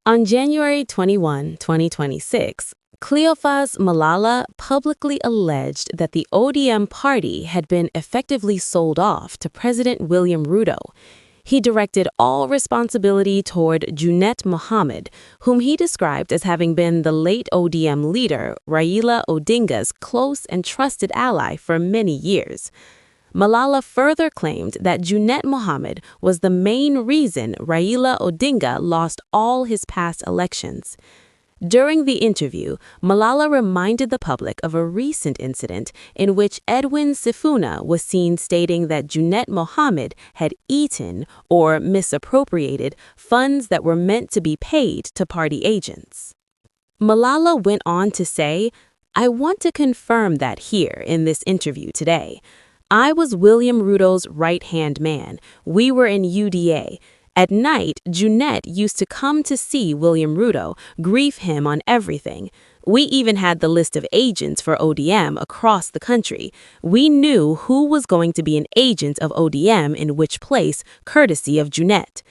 On January 21, 2026, Cleophas Malala publicly alleged that the ODM party had been effectively sold off to President William Ruto. He directed all responsibility toward Junet Mohamed, whom he described as having been the late ODM leader Raila Odinga's close and trusted ally for many years. Malala further claimed that Junet Mohamed was the main reason Raila Odinga lost all his past elections. During the interview, Malala reminded the public of a recent incident in which Edwin Sifuna was seen stating that Junet Mohamed had eaten or misappropriated funds that were meant to be paid to party agents. Malala went on to say, "I want to confirm that here in this interview today. I was William Ruto's right-hand man. We were in UDA. At night, Junet used to come to see William Ruto, grief him on everything. We even had the list of agents for ODM across the country. We knew who was going to be an agent of ODM in which place, courtesy of Junet.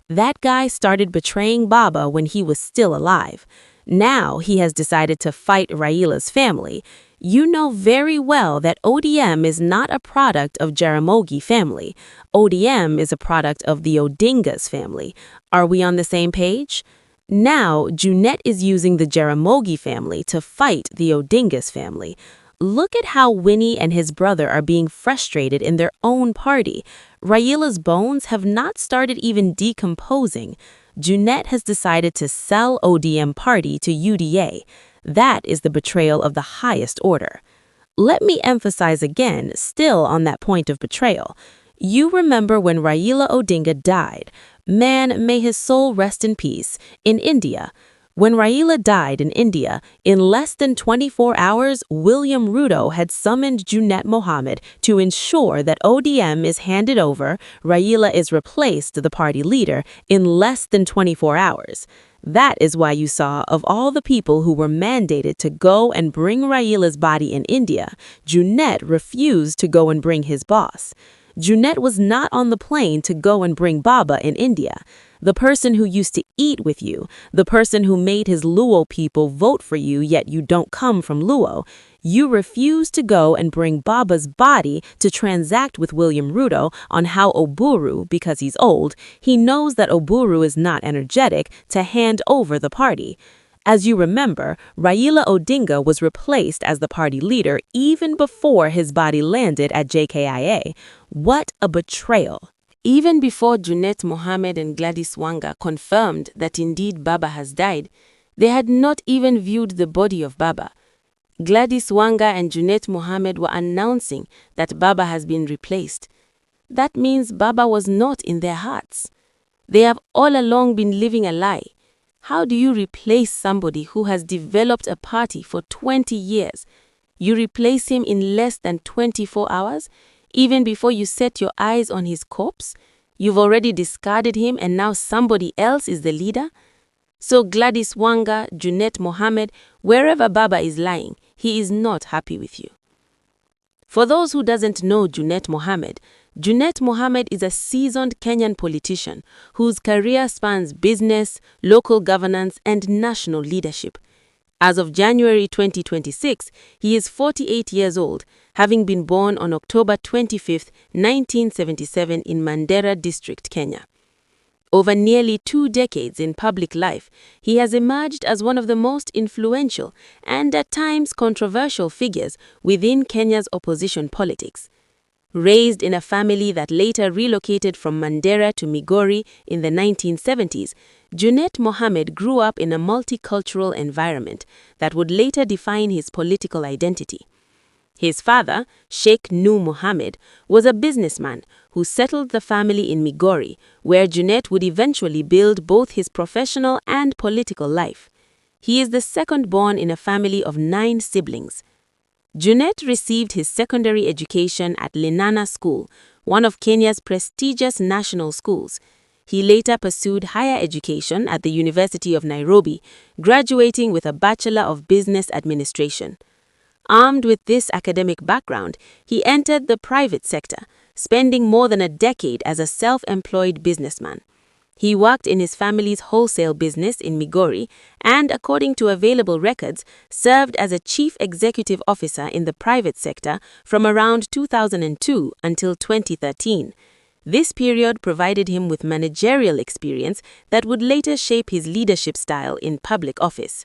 That guy started betraying Baba when he was still alive. Now he has decided to fight Raila's family. You know very well that ODM is not a product of Jaramogi family. ODM is a product of the Odinga's family. Are we on the same page? Now, Junet is using the Jaramogi family to fight the Odinga's family. Look at how Winnie and his brother are being frustrated in their own party. Raila's bones have not started even decomposing. Junet has decided to sell ODM party to UDA. That is the betrayal of the highest order. Let me emphasize again, still on that point of betrayal. You remember when Raila Odinga died, man, may his soul rest in peace, in India. When Raila died in India, in less than 24 hours, William Ruto had summoned Junet Mohamed to ensure that ODM is handed over, Raila is replaced the party leader in less than 24 hours. That is why you saw, of all the people who were mandated to go and bring Raila's body in India, Junet refused to go and bring his boss. Junet was not on the plane to go and bring Baba in India. The person who used to eat with you, the person who made his Luo people vote for you yet you don't come from Luo, you refuse to go and bring Baba's body to transact with William Ruto on how Oburu, because he's old, he knows that Oburu is not energetic, to hand over the party. As you remember, Raila Odinga was replaced as the party leader even before his body landed at JKIA. What a betrayal. Even before Junet Mohamed and Gladys Wanga confirmed that indeed Baba has died, they had not even viewed the body of Baba. Gladys Wanga and Junet Mohamed were announcing that Baba has been replaced. That means Baba was not in their hearts. They have all along been living a lie. How do you replace somebody who has developed a party for 20 years? You replace him in less than 24 hours? Even before you set your eyes on his corpse? You've already discarded him and now somebody else is the leader? So Gladys Wanga, Junet Mohamed, wherever Baba is lying, he is not happy with you. For those who doesn't know Junet Mohamed is a seasoned Kenyan politician whose career spans business, local governance, and national leadership. As of January 2026, he is 48 years old, having been born on October 25, 1977 in Mandera District, Kenya. Over nearly 2 decades in public life, he has emerged as one of the most influential and at times controversial figures within Kenya's opposition politics. Raised in a family that later relocated from Mandera to Migori in the 1970s, Junet Mohamed grew up in a multicultural environment that would later define his political identity. His father, Sheikh Nu Mohamed, was a businessman who settled the family in Migori, where Junet would eventually build both his professional and political life. He is the second born in a family of 9 siblings. Junet received his secondary education at Lenana School, one of Kenya's prestigious national schools. He later pursued higher education at the University of Nairobi, graduating with a Bachelor of Business Administration. Armed with this academic background, he entered the private sector, spending more than a decade as a self-employed businessman. He worked in his family's wholesale business in Migori and, according to available records, served as a chief executive officer in the private sector from around 2002 until 2013. This period provided him with managerial experience that would later shape his leadership style in public office.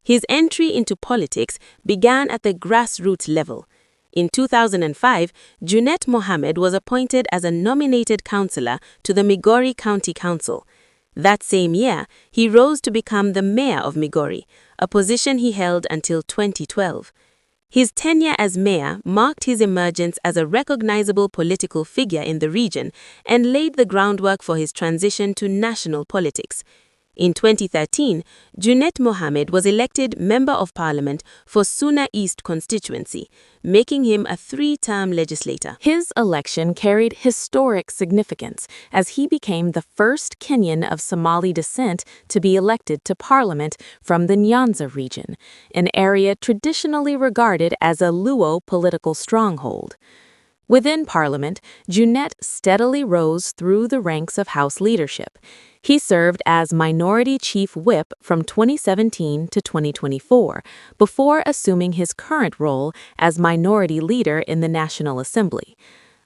His entry into politics began at the grassroots level. In 2005, Junet Mohamed was appointed as a nominated councillor to the Migori County Council. That same year, he rose to become the mayor of Migori, a position he held until 2012. His tenure as mayor marked his emergence as a recognizable political figure in the region and laid the groundwork for his transition to national politics. In 2013, Junet Mohamed was elected Member of Parliament for Suna East constituency, making him a 3-term legislator. His election carried historic significance as he became the first Kenyan of Somali descent to be elected to Parliament from the Nyanza region, an area traditionally regarded as a Luo political stronghold. Within Parliament, Junet steadily rose through the ranks of House leadership. He served as Minority Chief Whip from 2017 to 2024, before assuming his current role as Minority Leader in the National Assembly.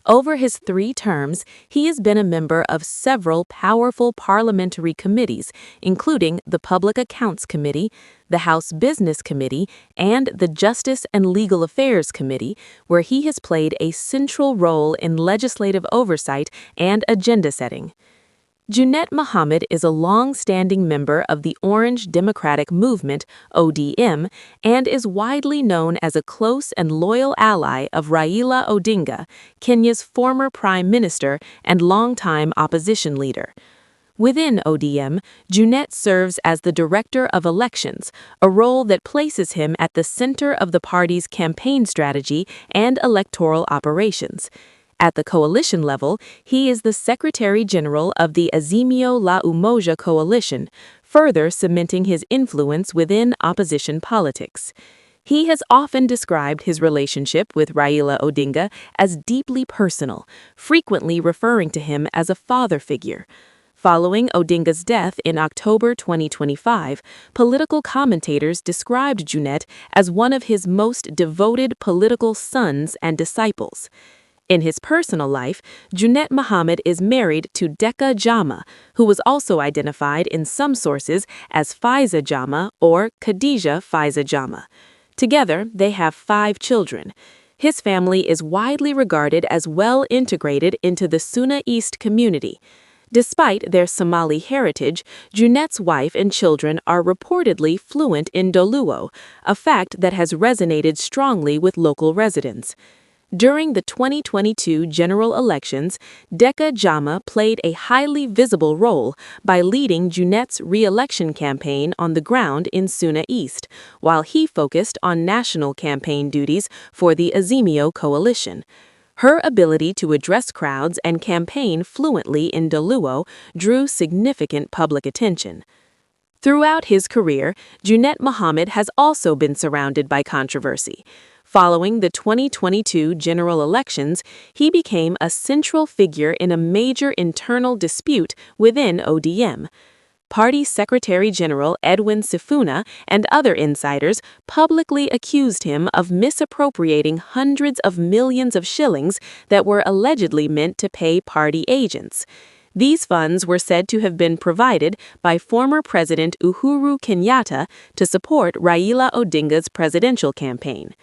Over his 3 terms, he has been a member of several powerful parliamentary committees, including the Public Accounts Committee, the House Business Committee, and the Justice and Legal Affairs Committee, where he has played a central role in legislative oversight and agenda setting. Junet Mohamed is a long-standing member of the Orange Democratic Movement, ODM, and is widely known as a close and loyal ally of Raila Odinga, Kenya's former prime minister and longtime opposition leader. Within ODM, Junet serves as the Director of Elections, a role that places him at the center of the party's campaign strategy and electoral operations. At the coalition level, he is the Secretary General of the Azimio la Umoja coalition, further cementing his influence within opposition politics. He has often described his relationship with Raila Odinga as deeply personal, frequently referring to him as a father figure. Following Odinga's death in October 2025, political commentators described Junet as one of his most devoted political sons and disciples. In his personal life, Junet Mohamed is married to Deka Jama, who was also identified in some sources as Faiza Jama or Khadija Faiza Jama. Together, they have 5 children. His family is widely regarded as well integrated into the Suna East community. Despite their Somali heritage, Junet's wife and children are reportedly fluent in Doluo, a fact that has resonated strongly with local residents. During the 2022 general elections, Deka Jama played a highly visible role by leading Junet's re-election campaign on the ground in Suna East, while he focused on national campaign duties for the Azimio coalition. Her ability to address crowds and campaign fluently in Doluo drew significant public attention. Throughout his career, Junet Mohamed has also been surrounded by controversy. Following the 2022 general elections, he became a central figure in a major internal dispute within ODM. Party Secretary General Edwin Sifuna and other insiders publicly accused him of misappropriating hundreds of millions of shillings that were allegedly meant to pay party agents. These funds were said to have been provided by former President Uhuru Kenyatta to support Raila Odinga's presidential campaign.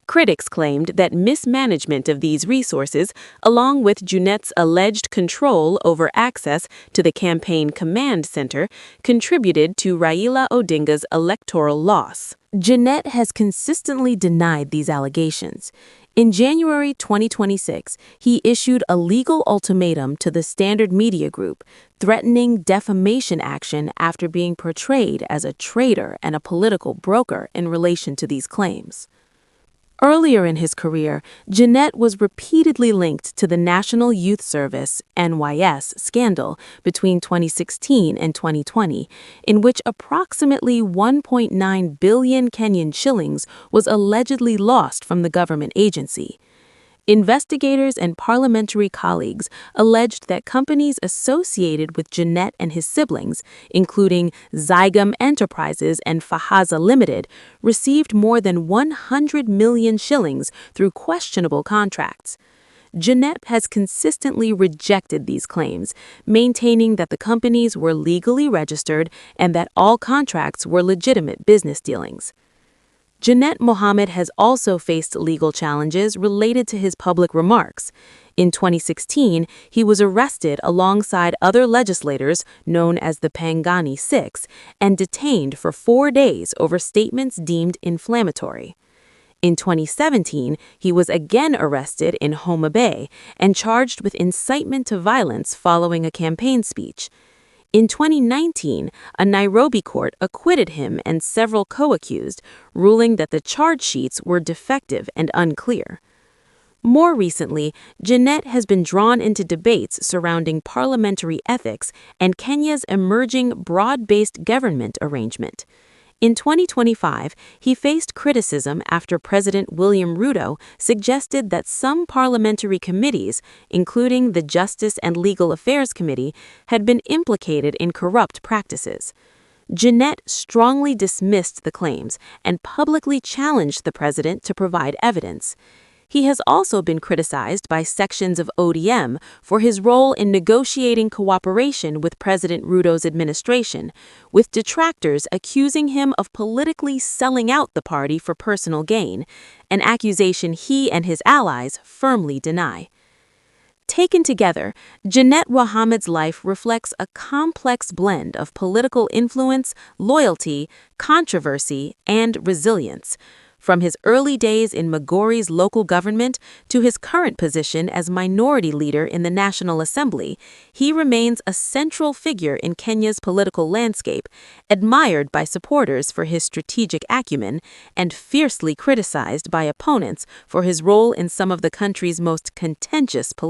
Critics claimed that mismanagement of these resources, along with Junet's alleged control over access to the campaign command center, contributed to Raila Odinga's electoral loss. Junet has consistently denied these allegations. In January 2026, he issued a legal ultimatum to the Standard Media Group, threatening defamation action after being portrayed as a traitor and a political broker in relation to these claims. Earlier in his career, Junet was repeatedly linked to the National Youth Service (NYS) scandal between 2016 and 2020, in which approximately 1.9 billion Kenyan shillings was allegedly lost from the government agency. Investigators and parliamentary colleagues alleged that companies associated with Junet and his siblings, including Zygum Enterprises and Fahaza Limited, received more than 100 million shillings through questionable contracts. Junet has consistently rejected these claims, maintaining that the companies were legally registered and that all contracts were legitimate business dealings. Junet Mohamed has also faced legal challenges related to his public remarks. In 2016, he was arrested alongside other legislators known as the Pangani Six and detained for 4 days over statements deemed inflammatory. In 2017, he was again arrested in Homa Bay and charged with incitement to violence following a campaign speech. In 2019, a Nairobi court acquitted him and several co-accused, ruling that the charge sheets were defective and unclear. More recently, Junet has been drawn into debates surrounding parliamentary ethics and Kenya's emerging broad-based government arrangement. In 2025, he faced criticism after President William Ruto suggested that some parliamentary committees, including the Justice and Legal Affairs Committee, had been implicated in corrupt practices. Junet strongly dismissed the claims and publicly challenged the president to provide evidence. He has also been criticized by sections of ODM for his role in negotiating cooperation with President Ruto's administration, with detractors accusing him of politically selling out the party for personal gain, an accusation he and his allies firmly deny. Taken together, Junet Mohamed's life reflects a complex blend of political influence, loyalty, controversy, and resilience. From his early days in Migori's local government to his current position as minority leader in the National Assembly, he remains a central figure in Kenya's political landscape, admired by supporters for his strategic acumen and fiercely criticized by opponents for his role in some of the country's most contentious political